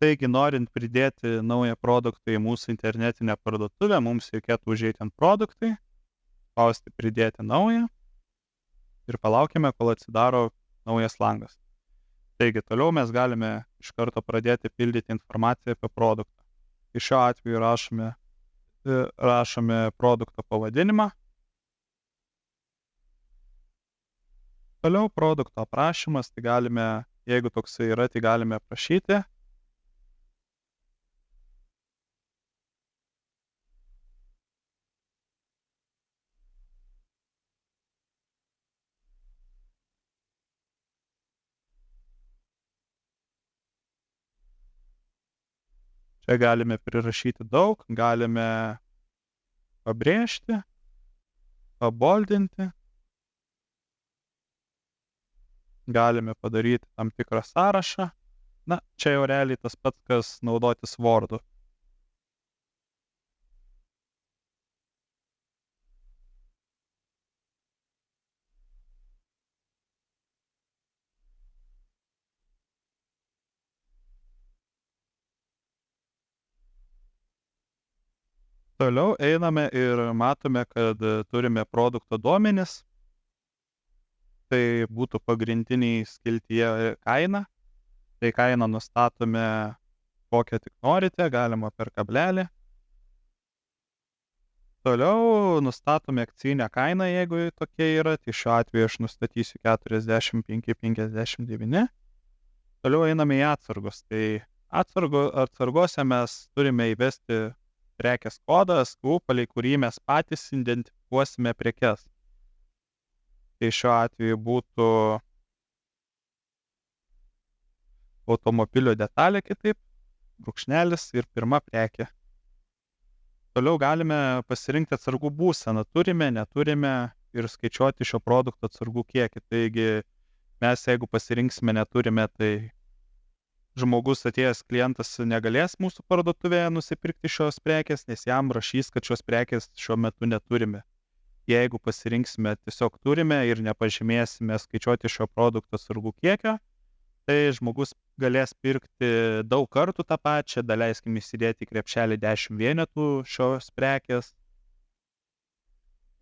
Taigi, norint pridėti naują produktą į mūsų internetinę parduotuvę, mums reikėtų užeiti ant produktai, spausti pridėti naują ir palaukime, kol atsidaro naujas langas. Taigi, toliau mes galime iš karto pradėti pildyti informaciją apie produktą. Tai šiuo atveju rašome produkto pavadinimą. Toliau produkto aprašymas, tai galime, jeigu toksai yra, tai galime aprašyti. Čia galime prirašyti daug, galime pabrėžti, paboldinti, galime padaryti tam tikrą sąrašą. Na, čia jau realiai tas pats, kas naudotis Wordu. Toliau einame ir matome, kad turime produkto duomenis. Tai būtų pagrindiniai skiltyje kaina. Tai kainą nustatome kokią tik norite, galima per kablelį. Toliau nustatome akcijinę kainą, jeigu tokia yra. Tai šiuo atveju aš nustatysiu 45,59. Toliau einame į atsargos. Tai atsargose mes turime įvesti prekės kodą, SKU, palei kurį mes patys identifikuosime prekes. Tai šiuo atveju būtų automobilio detalė kitaip, brūkšnelis ir pirma prekė. Toliau galime pasirinkti atsargų būseną, turime, neturime ir skaičiuoti šio produkto atsargų kiekį. Taigi mes, jeigu pasirinksime neturime, tai žmogus atėjęs klientas negalės mūsų parduotuvėje nusipirkti šios prekės, nes jam rašys, kad šios prekės šiuo metu neturime. Jeigu pasirinksime tiesiog turime ir nepažymėsime skaičiuoti šio produkto atsargų kiekio, tai žmogus galės pirkti daug kartų tą pačią, daleiskim įsidėti į krepšelį 10 vienetų šios prekės.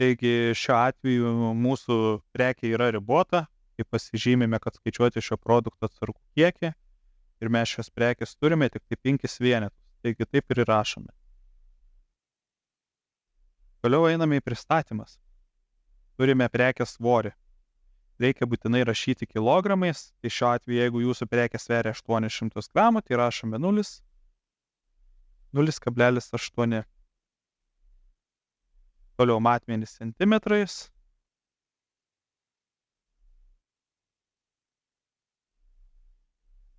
Taigi šiuo atveju mūsų prekė yra ribota, kai pasižymime, kad skaičiuoti šio produkto atsargų kiekį. Ir mes šios prekės turime tik 5 vienetus, taigi taip ir įrašome. Toliau einame į pristatymas. Turime prekės svorį. Reikia būtinai rašyti kilogramais, tai šiuo atveju, jeigu jūsų prekės sveria 800 gramų, tai rašome 0,8. Toliau matmenys centimetrais.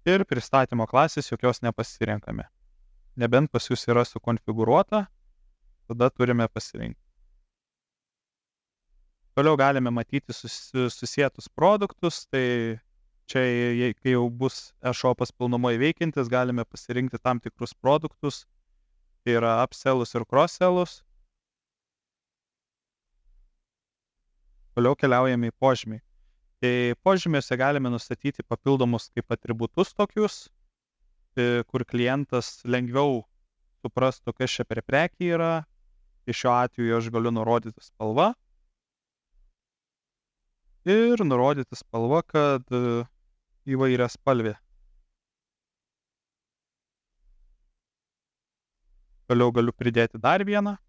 Ir pristatymo klasės jokios nepasirenkame. Nebent pas jūs yra sukonfigūruota, tada turime pasirinkti. Toliau galime matyti susietus produktus, tai čia, kai jau bus e-shopas pilnumoj veikiantis, galime pasirinkti tam tikrus produktus, tai yra upsellus ir crosssellus. Toliau keliaujame į požymį. Tai požymiuose galime nustatyti papildomus kaip atributus tokius, kur klientas lengviau suprastų, kas čia per prekė yra. Tai šiuo atveju aš galiu nurodyti spalvą. Ir nurodyti spalvą, kad įvairiaspalvė. Toliau galiu pridėti dar vieną.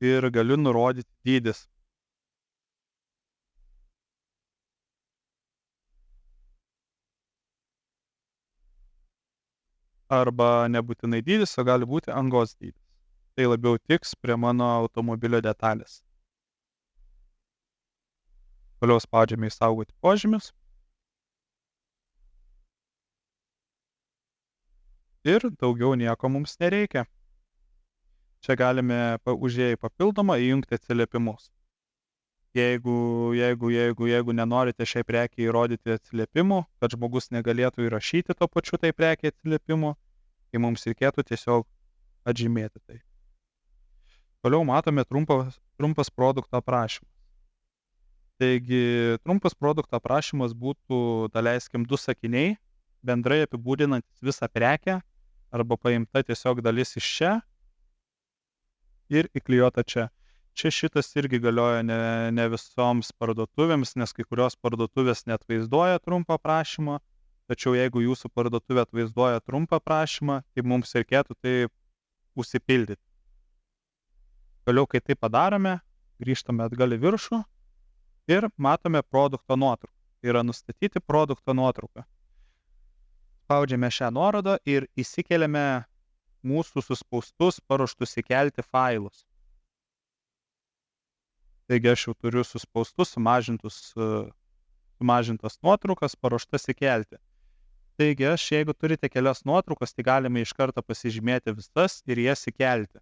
Ir galiu nurodyti dydis. Arba nebūtinai dydis, o gali būti angos dydis. Tai labiau tiks prie mano automobilio detalės. Toliau spaudžiame įsaugoti požymius. Ir daugiau nieko mums nereikia. Čia galime užėję papildomą įjungti atsiliepimus. Jeigu nenorite šiai prekiai įrodyti atsiliepimų, kad žmogus negalėtų įrašyti to pačiu tai prekiai atsiliepimų, tai mums reikėtų tiesiog atžymėti tai. Toliau matome trumpas produkto aprašymas. Taigi, trumpas produkto aprašymas būtų, daleiskim, 2 sakiniai, bendrai apibūdinantis visą prekę, arba paimta tiesiog dalis iš čia ir įklijuota čia. Čia šitas irgi galioja ne visoms parduotuvėms, nes kai kurios parduotuvės neatvaizduoja trumpą aprašymą, tačiau jeigu jūsų parduotuvė atvaizduoja trumpą aprašymą, tai mums reikėtų tai užsipildyti. Toliau, kai tai padarome, grįžtame atgal į viršų ir matome produkto nuotrauką. Tai yra nustatyti produkto nuotrauką. Spaudžiame šią nuorodą ir įsikeliame mūsų suspaustus, paruoštus įkelti failus. Taigi aš jau turiu suspaustus, sumažintas nuotraukas, paruoštas įkelti. Taigi aš, jeigu turite kelias nuotraukas, tai galime iš karto pasižymėti visas ir jas įkelti.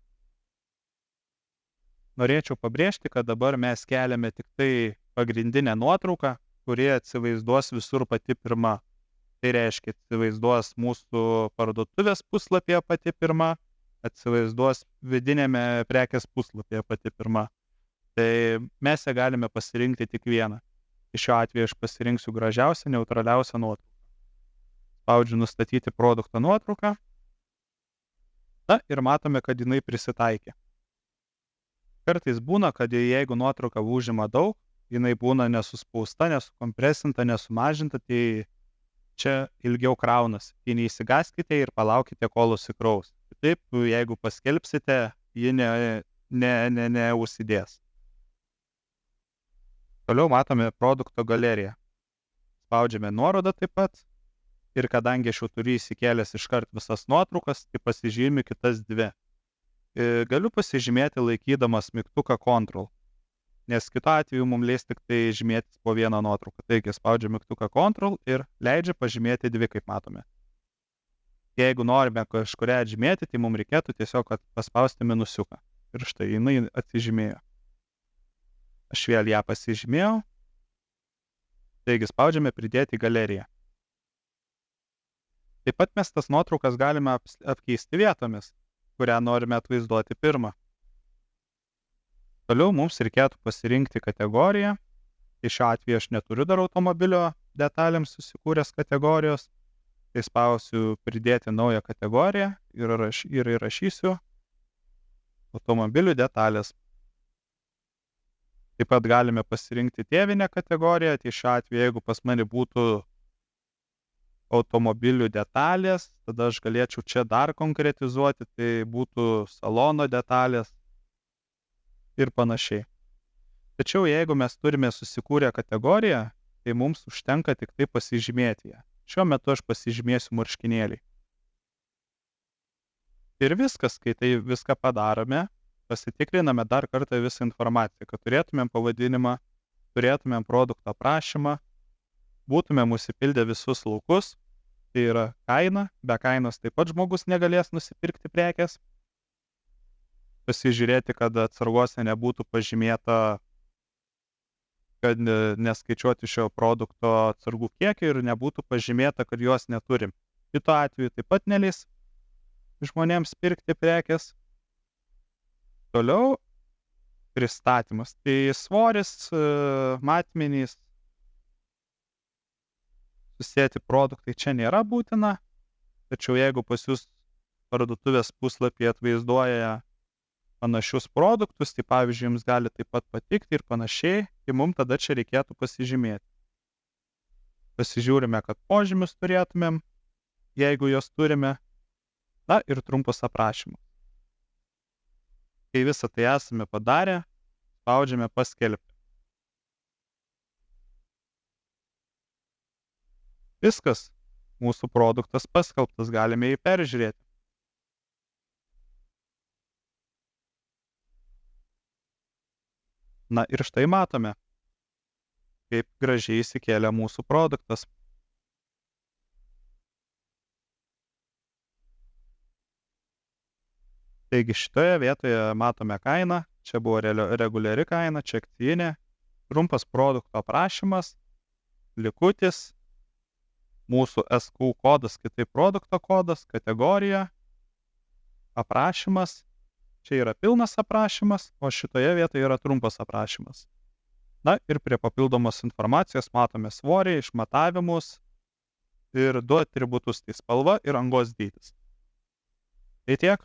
Norėčiau pabrėžti, kad dabar mes keliame tik tai pagrindinę nuotrauką, kurie atsivaizduos visur pati pirma. Tai reiškia, atsivaizduos mūsų parduotuvės puslapyje pati pirma, atsivaizduos vidinėme prekės puslapyje pati pirma. Tai mes ją galime pasirinkti tik vieną. Šiuo atveju aš pasirinksiu gražiausią, neutraliausią nuotrauką. Spaudžiu nustatyti produkto nuotrauką. Na ir matome, kad jinai prisitaikė. Kartais būna, kad jeigu nuotrauka užima daug, jinai būna nesuspausta, nesukompresinta, nesumažinta, tai čia ilgiau kraunas. Tai neįsigaskite ir palaukite, kol užsikraus. Taip, jeigu paskelbsite, ji neužsidės. Toliau matome produkto galeriją. Spaudžiame nuorodą taip pat. Ir kadangi aš jau turiu įsikėlęs iškart visas nuotraukas, tai pasižymiu kitas 2. Galiu pasižymėti laikydamas mygtuką Ctrl, nes kitu atveju mums leis tik tai žymėtis po vieną nuotrauką. Taigi spaudžiu mygtuką Ctrl ir leidžia pažymėti 2, kaip matome. Jeigu norime kažkurią atžymėti, tai mums reikėtų tiesiog paspausti minusiuką. Ir štai jinai atsižymėjo. Aš vėl ją pasižymėjau. Taigi spaudžiame pridėti galeriją. Taip pat mes tas nuotraukas galime apkeisti vietomis, kurią norime atvaizduoti pirmą. Toliau mums reikėtų pasirinkti kategoriją. Tai šiuo atveju aš neturiu dar automobilio detalėms susikūręs kategorijos. Tai spausiu pridėti naują kategoriją ir įrašysiu automobilių detalės. Taip pat galime pasirinkti tėvinę kategoriją. Tai šiuo atveju, jeigu pas mane būtų automobilių detalės, tada aš galėčiau čia dar konkretizuoti, tai būtų salono detalės ir panašiai. Tačiau jeigu mes turime susikūrę kategoriją, tai mums užtenka tik tai pasižymėti ją. Šiuo metu aš pasižymėsiu marškinėlį. Ir viskas, kai tai viską padarome, pasitikriname dar kartą visą informaciją, kad turėtumėm pavadinimą, turėtumėm produkto aprašymą, būtumėm užsipildę visus laukus, tai yra kaina, be kainos taip pat žmogus negalės nusipirkti prekės. Pasižiūrėti, kad atsargose nebūtų pažymėta, kad neskaičiuoti šio produkto atsargų kiekį ir nebūtų pažymėta, kad juos neturim. Kitu atveju taip pat neleis žmonėms pirkti prekės. Toliau pristatymas. Tai svoris, matmenys, susėti produktai čia nėra būtina, tačiau jeigu pas jūs parduotuvės puslapyje atvaizduoja panašius produktus, tai pavyzdžiui, jums gali taip pat patikti ir panašiai, tai mums tada čia reikėtų pasižymėti. Pasižiūrime, kad požymius turėtumėm, jeigu jos turime, na ir trumpas aprašymas. Kai visą tai esame padarę, spaudžiame paskelbti. Viskas, mūsų produktas paskelbtas, galime jį peržiūrėti. Na ir štai matome, kaip gražiai įsikėlė mūsų produktas. Taigi šitoje vietoje matome kainą, čia buvo reguliari kaina, čia akcijinė, trumpas produkto aprašymas, likutis, mūsų SKU kodas, kitaip produkto kodas, kategorija, aprašymas, čia yra pilnas aprašymas, o šitoje vietoje yra trumpas aprašymas. Na ir prie papildomos informacijos matome svorį, išmatavimus ir 2 atributus, tai spalva ir angos dydis. Tai tiek.